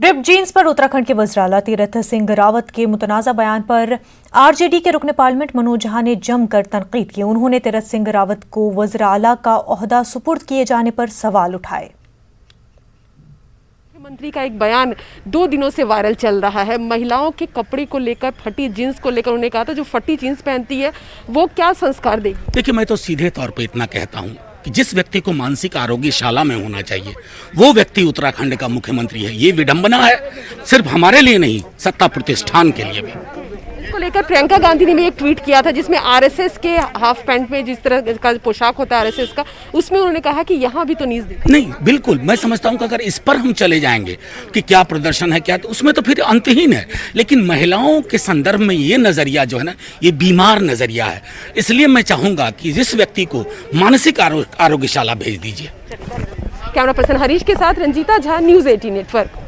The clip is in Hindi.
रिप्ड जीन्स पर उत्तराखंड के वज़ीर-ए-आला तीरथ सिंह रावत के मुतनाज़ा बयान पर आरजेडी के रुकन पार्लियामेंट मनोज झा ने जमकर तनकीद की। उन्होंने तीरथ सिंह रावत को वज़ीर-ए-आला का ओहदा सुपुर्द किए जाने पर सवाल उठाए। मुख्यमंत्री का एक बयान 2 दिनों से वायरल चल रहा है। महिलाओं के कपड़े को लेकर, फटी जीन्स को लेकर उन्होंने कहा था जो फटी जीन्स पहनती है वो क्या संस्कार देगी। देखिए, मैं तो सीधे तौर पे इतना कहता हूँ कि जिस व्यक्ति को मानसिक आरोग्यशाला में होना चाहिए वो व्यक्ति उत्तराखंड का मुख्यमंत्री है। ये विडंबना है, सिर्फ हमारे लिए नहीं, सत्ता प्रतिष्ठान के लिए भी। इसको लेकर प्रियंका गांधी ने भी एक ट्वीट किया था जिसमें आरएसएस के हाफ पैंट में जिस तरह का पोशाक होता है आरएसएस का, उसमें उन्होंने कहा कि यहाँ भी तो नीच दिखती। नहीं, बिल्कुल मैं समझता हूँ कि अगर इस पर हम चले जाएंगे कि क्या प्रदर्शन है क्या, तो उसमें तो फिर अंतहीन है। लेकिन महिलाओं के संदर्भ में ये नजरिया जो है ना, ये बीमार नजरिया है। इसलिए मैं चाहूंगा कि जिस व्यक्ति को मानसिक आरोग्यशाला भेज दीजिए। कैमरा पर्सन हरीश के साथ रंजीता झा, न्यूज़ 18 नेटवर्क।